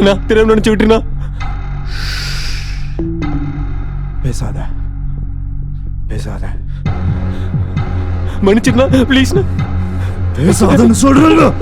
அண்ணா தெரியாம நினைச்சு விட்டுருண்ணா. பேசாத பேசாத, மன்னிச்சிருண்ணா ப்ளீஸ்ண்ணா. பேசாதன்னு சொல்றேன்.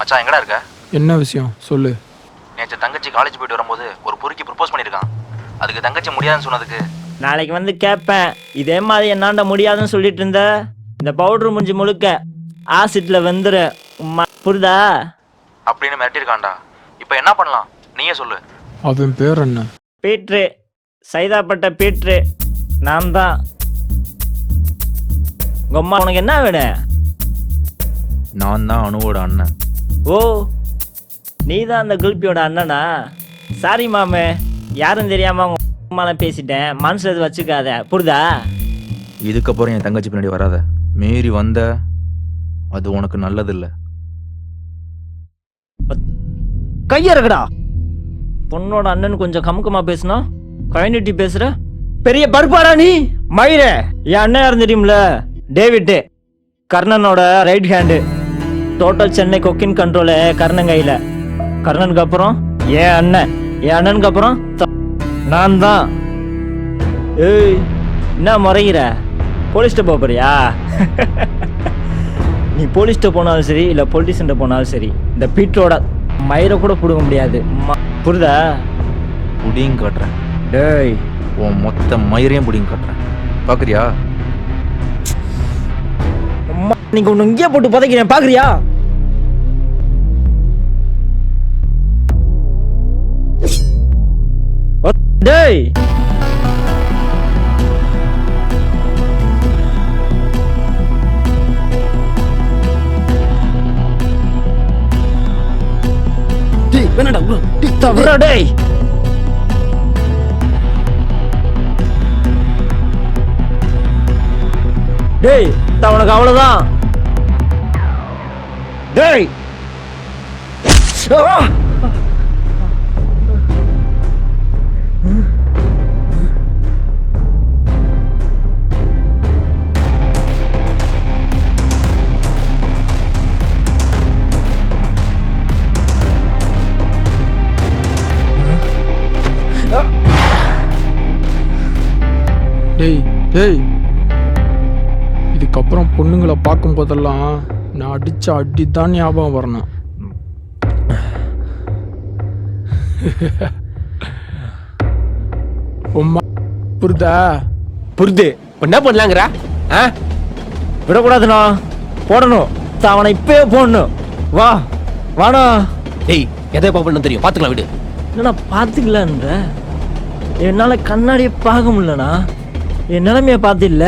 மச்சான் எங்கடா இருக்க? என்ன விஷயம் சொல்லு. நேற்று தங்கச்சி காலேஜ் போயிட்டு வரும்போது ஒரு பொறுக்கி ப்ரப்போஸ் பண்ணியிருக்கான். அதுக்கு தங்கச்சி முடியாதுன்னு சொன்னதுக்கு நாளைக்கு வந்து கேட்பேன். இதே மாதிரி என்னாண்ட முடியாதுன்னு சொல்லிட்டு இருந்த இந்த பவுடர் முடிஞ்சு முழுக்க ஆசிட்ல வந்துரு புரிதா அப்படின்னு மிரட்டியிருக்கான்டா. இப்போ என்ன பண்ணலாம் நீயே சொல்லு. அவன் பேர் என்ன? பீட்ரு, சைதாப்பட்ட பீட்ரு. நான் தான். உங்கம்மா உனக்கு என்ன வேணும்? நான் தான் அனுவோட அண்ணன். ஓ, நீ தான் அந்த குல்பியோட அண்ணனா? சாரி மாமே, யாரும் தெரியாம உங்க அம்மால பேசிட்டேன். மனசுல எது வச்சுக்காத புரிதா? இதுக்கப்புறம் என் தங்கச்சி பின்னாடி வராத. மீறி வந்த அது உனக்கு நல்லதில்லை. கையறக்கடா. பொண்ணோட அண்ணன் கொஞ்சம் கமுக்கமா பேசுனா கம்யூனிட்டி பேசுற பெரிய பருப்பாடா நீ. மயிர என் அண்ணன் யாரும் தெரியும்ல? டேவிட், கர்ணனோட ரைட் ஹேண்டு. டோட்டல் சென்னை கொக்கின் கண்ட்ரோலு கர்ணன் கையில. கர்ணனுக்கு அப்புறம் என் அண்ணன், என் அண்ணனுக்கு அப்புறம் நான் தான். ஏய், என்ன முறைகிற? போலீஸ்ட்ட போறியா? நீ போலீஸ்ட்ட போனாலும் சரி இல்ல பொலிட்டிஷன்ட்ட போனாலும் சரி இந்த பீட்டரோட மயிரை கூட புடுங்க முடியாது. புரிதா? புடியும் காட்டுறேன். டேய், உன் மொத்த மயிரையும் புடியும் காட்டுறேன். பாக்குறியா? நீங்க ஒண்ணு இங்கே போட்டு புதைக்கிறேன் பாக்குறியா? டேய், வேணாடா தவறா டேய். டேய், உனக்கு அவ்வளவுதான். டேய், டேய் டேய், இதுக்கப்புறம் பொண்ணுங்களை பார்க்கும் போதெல்லாம் நான் அடிச்ச அடி தான் ஞாபகம் வரணும். உம்மா புரிதா? புரிது. என்ன பண்ணலாங்கிற? விடக்கூடாதுண்ணா, போடணும். அவனை இப்பயே போடணும். வா வாடா. டேய், எதை பாப்பன்னு தெரியும், பாத்துக்கலாம் விடு. என்னண்ணா பாத்துக்கலான்ற? என்னால கண்ணாடியை பார்க்க முடியலண்ணா. என் நிலைமைய பார்த்தில்ல.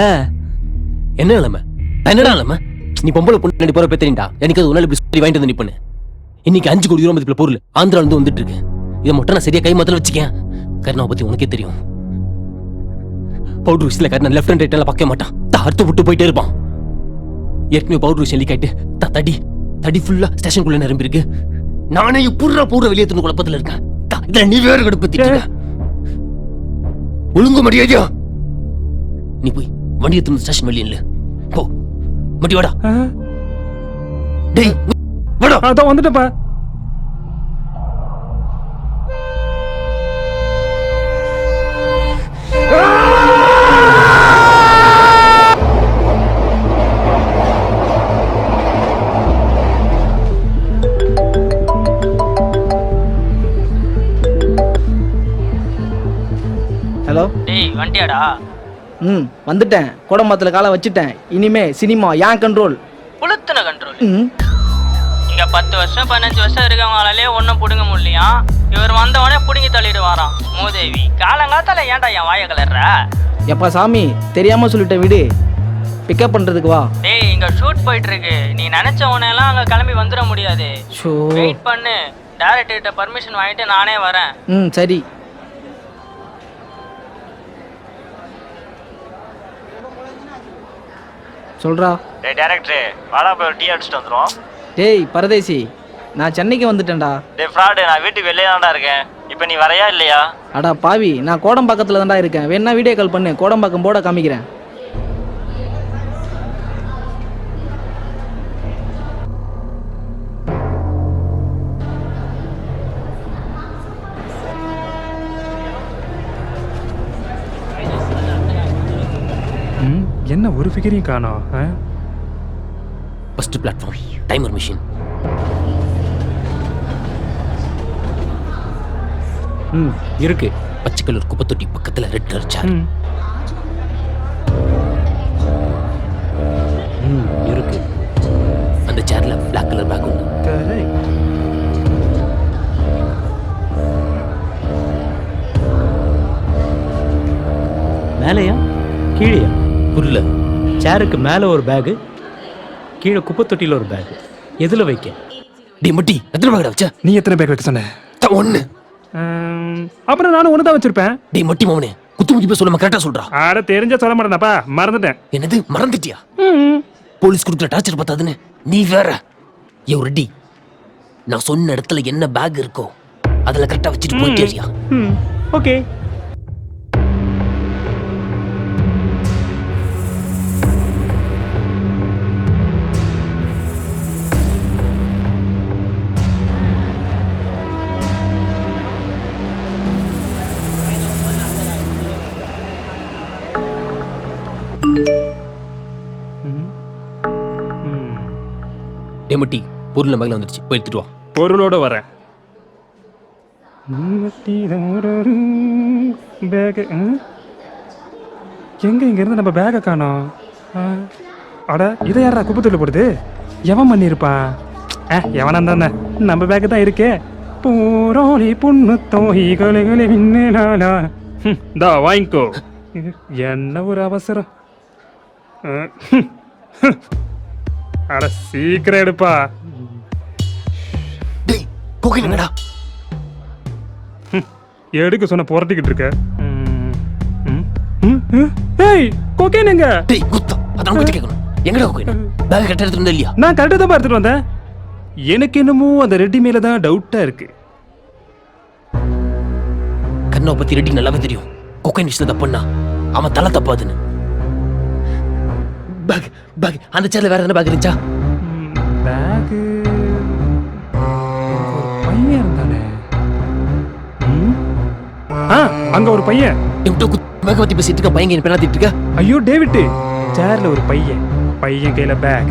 என்ன நிலைமை? என்னடா நிலைமை? நீ பொம்பளை பொண்ணு போற தெரியும்டா. எனக்கு அது உன்னால இப்படி சொல்லி வாங்கிட்டு வந்து நிப்பண்ணு. இன்னைக்கு 5 கோடி ரூபாய் மதிப்புல பொருள் ஆந்திரால இருந்து வந்துட்டு இருக்கு. இதை மட்டும் நான் சரியா கை மாத்திர வச்சுக்கேன். கருணாவை பத்தி உனக்கே தெரியும். பவுடர் விஷயத்துல கருணா லெஃப்ட் அண்ட் ரைட் எல்லாம் பார்க்க மாட்டான். அறுத்து விட்டு போயிட்டே இருப்பான். ஏற்கனவே பவுடர் விஷயம் லீக் ஆயிட்டு தடி ஃபுல்லா ஸ்டேஷனுக்குள்ள நிரம்பி இருக்கு. நானே பூரா வெளியே துணி குழப்பத்துல இருக்கேன். இதுல நீ வேறு கடுப்பத்தி ஒழுங்கு மரியாதையா நீ போய் வண்டியை துணி ஸ்டேஷன் வெளியே இல்ல போ. மட்டி வாடா. டேய் வாடா. அதான் வந்துட்டப்பா. வந்துட்டியாடா? ம் வந்துட்டேன். கோடம்பாத்தில் காலை வச்சுட்டேன். இனிமே சினிமா ஏன் கண்ட்ரோல். புளுத்துன கண்ட்ரோல். ம் இங்க 10 வருஷம் 15 வருஷம் இருக்கவங்களாலே ஒன்றும் பிடுங்க முடியலையா? இவர் வந்தவனே பிடுங்கி தள்ளிடுவாராம். மூதேவி காலங்காத்தால ஏன்டா என் வாயை கலர்ற? எப்பா சாமி தெரியாம சொல்லிட்டேன் விடு. பிக்கப் பண்றதுக்கு வா. டேய் இங்க ஷூட் போயிட்டு இருக்கு. நீ நினைச்ச உடனேலாம் அங்க கிளம்பி வந்துட முடியாது. ஷோ வெயிட் பண்ணு. டைரக்டர்கிட்ட பர்மிஷன் வாங்கிட்டு நானே வரேன். ம் சரி. சொல்றா. டேய் டேரக்டர் வாடா போய் டீ அடிச்சுட்டு வந்துடும். டேய் பரதேசி நான் சென்னைக்கு வந்துட்டேன்டா. டே ஃப்ராடு, நான் வீட்டுக்கு வெளியே தான்டா இருக்கேன். இப்போ நீ வரையா இல்லையா? அடா பாவி நான் கோடம்பாக்கத்தில் தான்டா இருக்கேன். வேணா வீடியோ கால் பண்ணு, கோடம்பாக்கம் போட காமிக்கிறேன். என்ன ஒரு ஃபிகரையும் காணோம். First platform timer machine. இருக்கு. பச்சை கலர் குப்பை தொட்டி பக்கத்துல ரெட் கலர் சேர். இருக்கு. அந்த சேர்ல பிளாக் கலர் பேக் ஒன்று. மேலையா கீழேயா? புரியல. சேருக்கு மேலே ஒரு பேகு, கீழே குப்பை தொட்டியில் ஒரு பேகு. எதில் வைக்க? டே மட்டி எத்தனை பேக் வச்ச? நீ எத்தனை பேக் வைக்க சொன்ன? ஒன்னு. அப்புறம் நானும் ஒன்று தான் வச்சிருப்பேன். டே மட்டி மவனே குத்து முடி போய் சொல்ல கரெக்டா சொல்றா. ஆட தெரிஞ்சா சொல்ல மாட்டேன்ப்பா, மறந்துட்டேன். என்னது மறந்துட்டியா? போலீஸ் கொடுக்குற டார்ச்சர் பார்த்தாதுன்னு நீ வேற. யோ ரெட்டி, நான் சொன்ன இடத்துல என்ன பேக் இருக்கோ அதுல கரெக்டா வச்சுட்டு போயிட்டேரியா? ஓகே. டே மட்டி பொருள் பேக்ல வந்துருச்சு, போய் எடுத்துட்டு வா. பொருளோட வரேன். பேகு எங்க இங்க இருந்து நம்ம பேக்கை காணோம். அட இதை யாரா குப்பத்தூர்ல போடுது? எவன் பண்ணியிருப்பான்? எவனா தானே, நம்ம பேக்கு தான் இருக்கே. போரோலி பொண்ணு தோஹி கலைகளை விண்ணா. தா வாங்கிக்கோ. என்ன ஒரு அவசரம். அட சீக்கிரம் எடுப்பா. டேய் கோகின் என்னடா? எடுக்க சொன்ன புரட்டிக்கிட்டு இருக்க. ஏய் கோகேன் எங்க? டேய் குத்தா அதான் கிட்ட கேக்கணும். எங்கடா கோகின்? பேக் கரெக்டா எடுத்துட்டு வந்த இல்லையா? நான் கரெக்டா தான் எடுத்துட்டு வந்தேன். எனக்கு என்னமோ அந்த ரெட்டி மேல தான் டவுட்டா இருக்கு. கண்ணை பத்தி ரெட்டி நல்லாவே தெரியும். கோகைன் விஷயத்தை தப்புன்னா அவன் தலை தப்பாதுன்னு. பேக் பேக் அந்த சேர்ல வேற என்ன பேக் இருந்துச்சா? பேக் பையன் இருந்தானே. அங்க ஒரு பையன். பேக் பத்தி பேசிட்டு இருக்க பையன் என்ன பேனாத்திட்டு இருக்க? ஐயோ டேவிட், சேர்ல ஒரு பையன் கையில பேக்,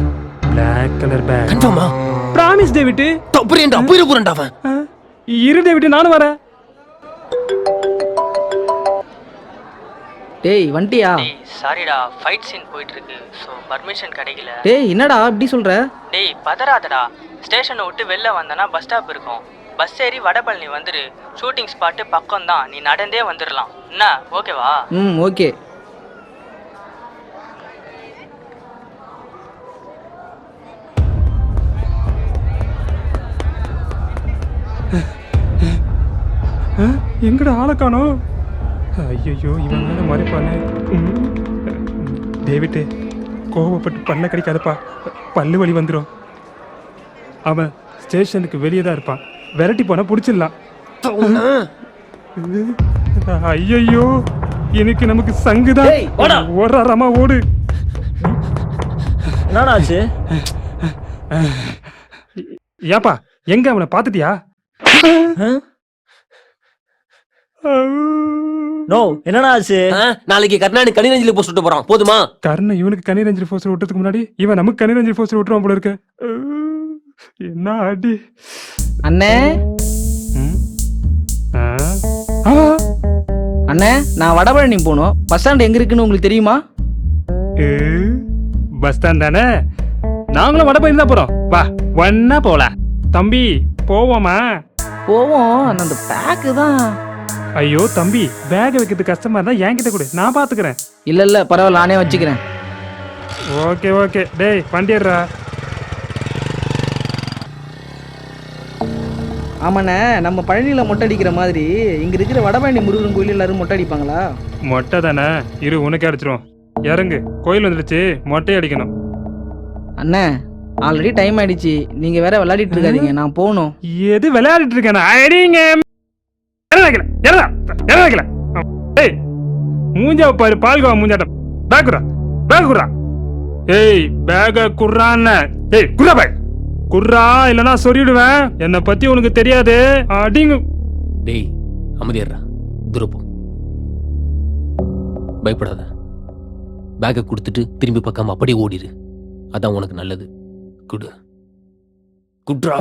பிளாக் கலர் பேக். கன்ஃபார்மா? Promise David. தப்புறேன்டா போறேன்டா அவன். இரு டேவிட் நானும் வரேன். டேய் வண்டியா? டேய் சாரிடா, ஃபைட் சீன் போயிட்டு இருக்கு. ஸோ பர்மிஷன் கிடைக்கல. டேய் என்னடா அப்படி சொல்ற? டேய் பதறாதடா. ஸ்டேஷனை விட்டு வெளில வந்தனா பஸ் ஸ்டாப் இருக்கும். பஸ் ஏறி வடபழனி வந்துரு. ஷூட்டிங் ஸ்பாட்டு பக்கம் தான், நீ நடந்தே வந்துடலாம். என்ன ஓகேவா? ம் ஓகே. எங்கடா ஆளை காணோம்? ஐயோ இவன் மேல மறைப்பானே. டேவிட்டு கோவப்பட்டு பல்ல கடிக்காதப்பா, பல்லு வலி வந்துடும். அவன் ஸ்டேஷனுக்கு வெளியே தான் இருப்பான். விரட்டி போனா பிடிச்சிடலாம். ஐயோ எனக்கு நமக்கு சங்குதான். ஓடுறாராமா ஓடு. என்னடா ஆச்சு? ஏப்பா எங்க அவனை பாத்துட்டியா? நோ என்னடா ஆச்சு? நாளைக்கு கர்நாடக கனிரஞ்சில போஸ்ட் விட்டு போறான், போதுமா? கர்ணன் இவனுக்கு கனிரஞ்சலி போஸ்டர் விட்டுறதுக்கு முன்னாடி இவன் நமக்கு கனிரஞ்சலி போஸ்டர் விட்டுருவான் போல இருக்க. என்ன அடி. அண்ணே அண்ணே நான் வடபழனி போகணும். பஸ் ஸ்டாண்ட் எங்க இருக்குன்னு உங்களுக்கு தெரியுமா? பஸ் ஸ்டாண்ட் தானே, நாங்களும் வடபழனி தான் போறோம். வா ஒன்னா போலாம். தம்பி போவோமா? போவோம். அந்த பேக்கு தான். ஐயோ தம்பி, பேக் வைக்கிறது கஷ்டமா இருந்தா என்கிட்ட கொடு, நான் பாத்துக்கிறேன். இல்ல பரவாயில்ல, நானே வச்சுக்கிறேன். ஓகே ஓகே, டேய் வண்டிடுறா. ஆமாண்ணே, நம்ம பழனியில் மொட்டை அடிக்கிற மாதிரி இங்க இருக்கிற வடபழனி முருகன் கோயில் எல்லாரும் மொட்டை அடிப்பாங்களா? மொட்டை தானே, இரு உனக்கே அடிச்சிரும். இறங்கு, கோயில் வந்துடுச்சு, மொட்டை அடிக்கணும். அண்ணே ஆல்ரெடி டைம் ஆயிடுச்சு, நீங்க வேற விளையாடிட்டு இருக்காதீங்க, நான் போகணும். எது விளையாடிட்டு இருக்கேன்? அடிங்க. ஏய் மூஞ்சா பாரு, பால்கோவா மூஞ்சாட்டம். பேக் குடுறா, பேக் குடுறா. ஏய் பேக குடுறான்னு. ஏய் குடுறா பேக், குடுறா, இல்லைன்னா சொல்லிடுவேன். என்னை பத்தி உனக்கு தெரியாது. அடிங்க. டேய் அமைதியாடுறா, துரப்போ. பயப்படாத, பேக்கை கொடுத்துட்டு திரும்பி பார்க்காம அப்படியே ஓடிடு. அதான் உனக்கு நல்லது. குடு, குட்ரா.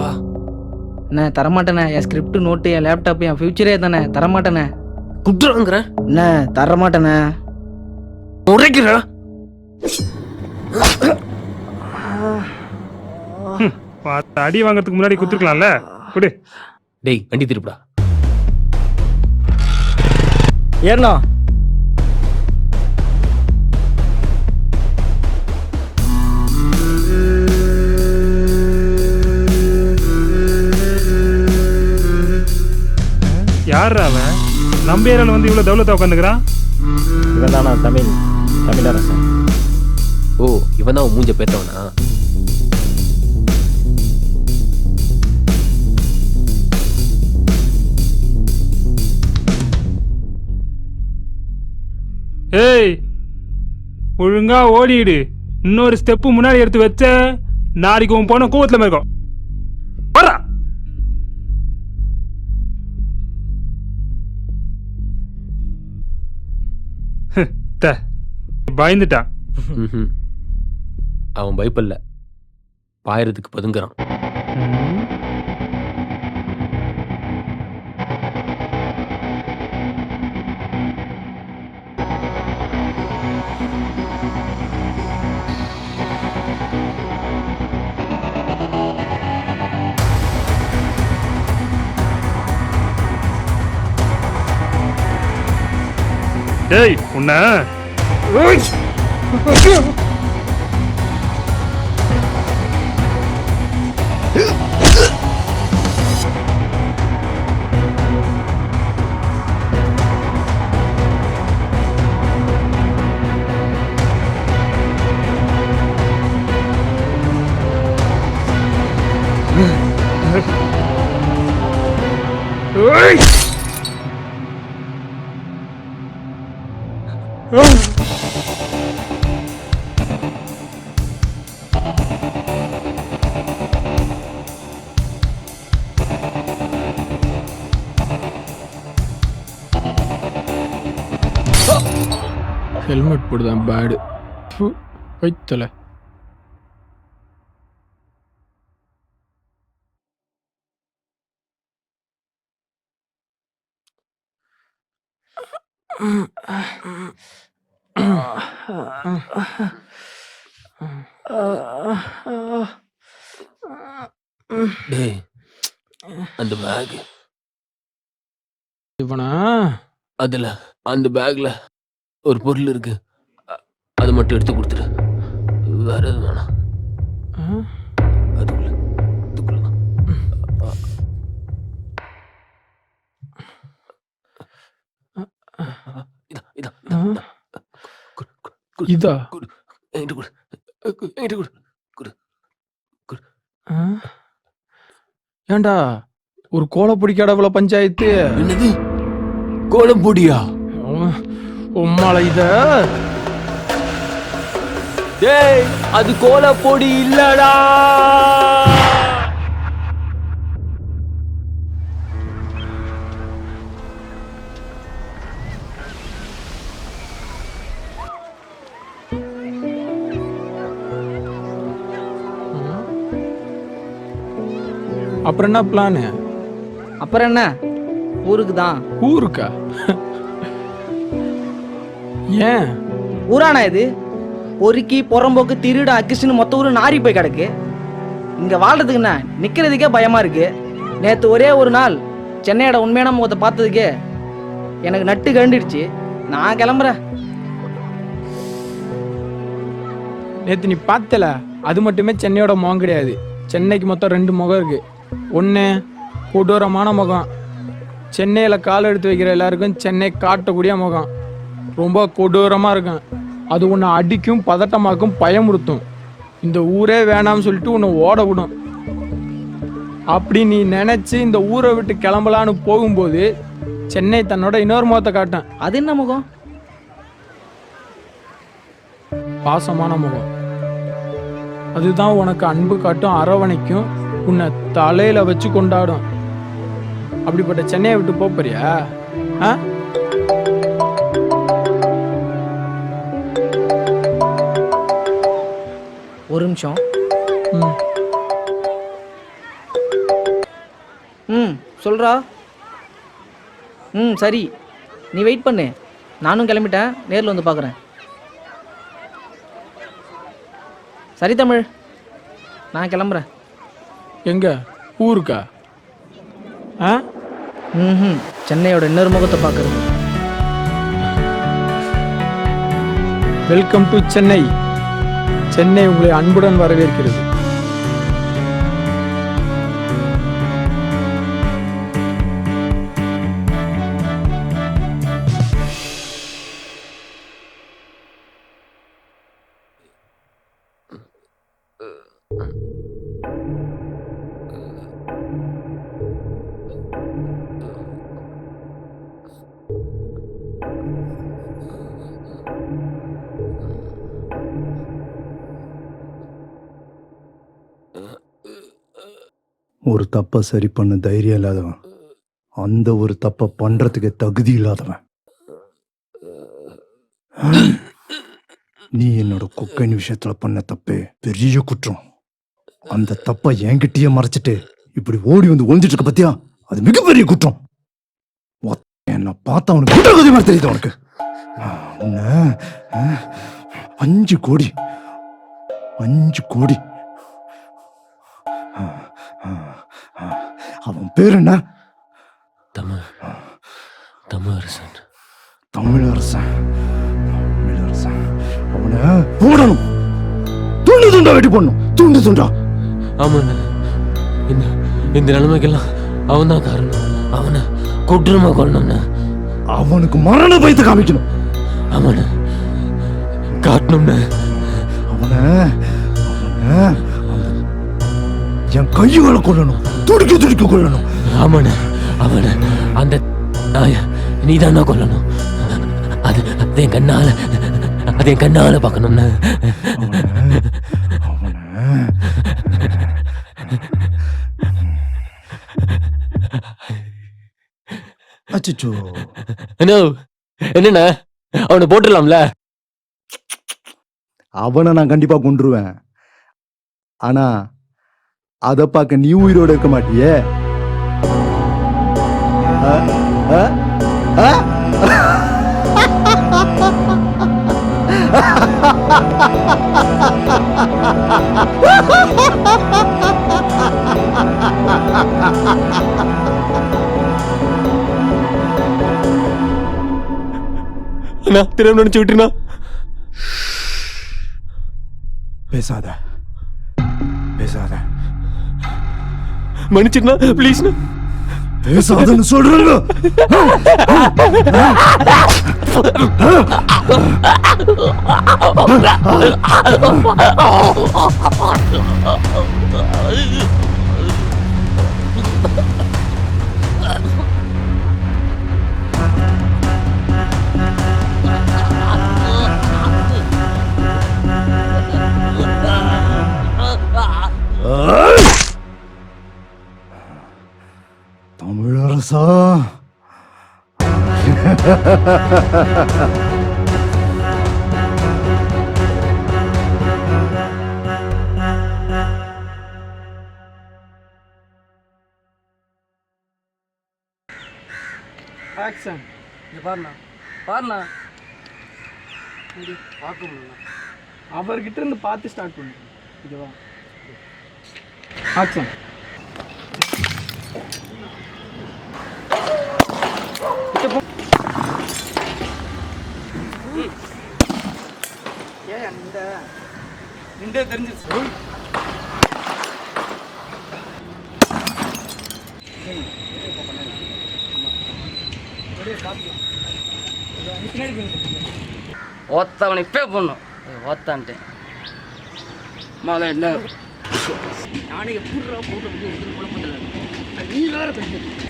அண்ணே தரமாட்டேண்ணே, என் ஸ்கிரிப்ட் நோட்டு என் லேப்டாப் என் ஃபியூச்சரே தானே, தரமாட்டேண்ணே. குட்ராங்கிற அண்ணே தரமாட்டேண்ணே. உரைக்கிற. அடி வாங்கறதுக்கு முன்னாடி குத்துருக்கலாம்ல. குடு. டேய் வண்டி திருப்புடா. ஏறலாம். யாரா அவன்? நம்ம ஏரியால வந்து இவ்வளவு தௌலத்தா உட்காந்துக்கிறான். இவன் தானா தமிழரசன்? ஓ இவன் தான் மூஞ்ச பேத்தவனா? ஏய் ஒழுங்கா ஓடிடு. இன்னொரு ஸ்டெப்பு முன்னாடி எடுத்து வச்ச நாளைக்கு உன் போன கோவத்துல இருக்கும். வரா. பயந்துட்டான். அவன் பயப்படல, பாயறதுக்கு பதுங்குறான். டேய் உன்ன ஹெல்மெட் போடுதான் பேடு வைத்தல. டேய் அந்த பேக், இவனா அதுல அந்த பேக்ல ஒரு பொருள் இருக்கு, அதை மட்டும் எடுத்து கொடுத்துரு. வேற எதுவும் வேணாம். அதுக்குள்ள இதுக்குள்ளதான். இதா என்கிட்ட கொடு, என்கிட்ட கொடு, கொடு, கொடு. ஏண்டா ஒரு கோல பிடிக்காடவுல பஞ்சாயத்து. என்னது கோலம் பொடியா? உம்மால இத. டேய் அது கோல பொடி இல்லடா. அப்புறம் என்ன பிளானு? அப்புறம் என்ன, ஊருக்கு தான். ஊருக்கா? ஏன்? ஊரானா இது? பொறுக்கி புறம்போக்கு திருட அக்கிஷ்னு மொத்த ஊரு நாரி போய் கிடக்கு. இங்க வாழ்றதுக்குண்ணா நிக்கிறதுக்கே பயமா இருக்கு. நேத்து ஒரே ஒரு நாள் சென்னையோட உண்மையான முகத்தை பார்த்ததுக்கே எனக்கு நட்டு கண்டுடுச்சு. நான் கிளம்புறேன். நேற்று நீ பார்த்தல, அது மட்டுமே சென்னையோட முகம் கிடையாது. சென்னைக்கு மொத்தம் 2 முகம் இருக்கு. ஒன்று கொடூரமான முகம், சென்னையில் கால் எடுத்து வைக்கிற எல்லாருக்கும் சென்னை காட்டக்கூடிய முகம், ரொம்ப கொடூரமாக இருக்கும். அது உன்னை அடிக்கும், பதட்டமாக்கும், பயமுறுத்தும். இந்த ஊரே வேணாம்னு சொல்லிட்டு உன்னை ஓட விடும். அப்படி நீ நினச்சி இந்த ஊரை விட்டு கிளம்பலான்னு போகும்போது சென்னை தன்னோட இன்னொரு முகத்தை காட்டும். அது என்ன முகம்? பாசமான முகம். அதுதான் உனக்கு அன்பு காட்டும், அரவணைக்கும், உன்னை தலையில வச்சு கொண்டாடும். அப்படிப்பட்ட சென்னையை விட்டு போறியா? ஆ? ஒரு நிமிஷம். ம். சொல்றா. சரி, நீ வெயிட் பண்ணு. நானும் கிளம்பிட்டேன், நேரில் வந்து பார்க்குறேன். சரி தமிழ், நான் கிளம்புறேன். எங்க? ஊருக்கா? ஆ? சென்னையோட இன்னொரு முகத்தை பார்க்குறது. Welcome to Chennai. சென்னை உங்களை அன்புடன் வரவேற்கிறது. ஒரு தப்பை சரி பண்ண தைரியம் இல்லாதவன், அந்த ஒரு தப்பை பண்றதுக்கு தகுதி இல்லாதவன். நீ என்னோட கொக்கைன் விஷயத்துல பண்ண தப்பே பெரிய குற்றம். அந்த தப்பை என்கிட்டயே மறைச்சிட்டு இப்படி ஓடி வந்து ஒழிஞ்சிட்டு இருக்க பத்தியா, அது மிகப்பெரிய குற்றம். என்ன பார்த்தா உனக்கு குற்றவாளி மாதிரி தெரியுது. உனக்கு 5 கோடி 5 கோடி. அவன் பேர் என்ன? தமிழரசன். தமிழரசன். அவனை போடணும், துண்டு துண்டா வெட்டி போடணும், துண்டு துண்டா. ஆமாண்ண, இந்த நிலைமைக்கெல்லாம் அவன் தான் காரணம். அவனை கொடூரமா கொல்லணும்ண்ண. அவனுக்கு மரண பயத்தை காமிக்கணும். அவனை காட்டணும்ண்ண. அவனை என் கைகளை கொள்ளணும், துடிக்க கொள்ளணும். ஆமாண்ண, அவனை அந்த நீதானா கொல்லணும். அது என் கண்ணால பார்க்கணும்ண்ண. அச்சோ, என்னண்ணா அவனை போட்டுடலாம்ல? அவனை நான் கண்டிப்பா கொன்றுவேன். ஆனா அத பார்க்க நீ உயிரோட இருக்க மாட்டியே. திரும்ப நினைச்சு விட்டுருனா. பேசாத மன்னிச்சிருந்தா ப்ளீஸ்ண்ணா. பேசாதன்னு சொல்றேன். தமிழரசா, ஆக்ஷன். இங்க பாருண்ணா. பார்க்க முடியல. அவர்கிட்ட இருந்து பார்த்து ஸ்டார்ட் பண்ணு. ஓகேவா? ஆக்ஷன். ஏன் இந்த தெரிஞ்சிருச்சு. ஓத்தவனை இப்பே பண்ணும் ஓத்தான்ட்டேன் மகன் என்ன நானே எப்படி போட்டு நீ வேற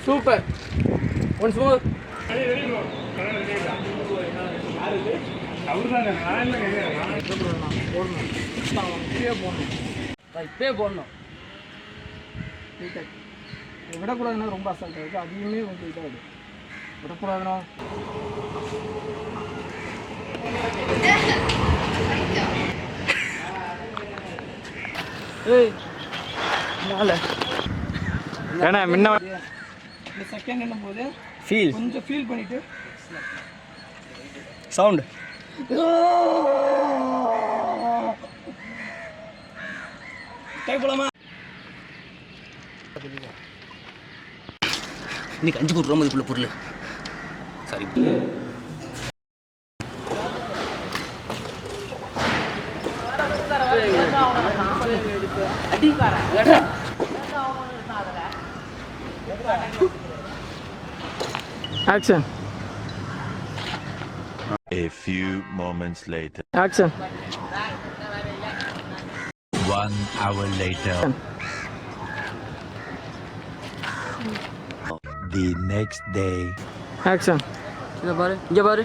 சூப்பர் ஒன்ஸ் மோர் இப்பே போடணும் விடக்கூடாதுன்னா ரொம்ப அசால்ட்டாக இருக்குது. அதையுமே கொஞ்சம் இதாக விடக்கூடாதுன்னா ஏன்னா முன்ன இந்த செகண்ட் என்ன போது ஃபீல் கொஞ்சம் ஃபீல் பண்ணிட்டு சவுண்ட். போலாமா? இன்னைக்கு 5 கோடி ரூபா மதிப்புள்ள பொருள். Sorry. Action. A few moments later. Action. 1 hour later. The next day. Action. இங்க பாரு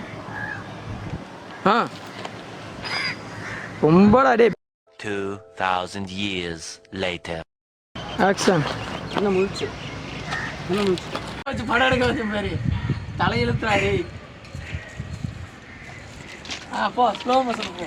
ஆ ரொம்படா டே. 2000 years later. ஆக்ஷன். என்ன முடிச்சு வச்சு படம் எடுக்க வச்ச மாதிரி தலையெழுத்துறாரு. போ ஸ்லோ மோஷன் போ.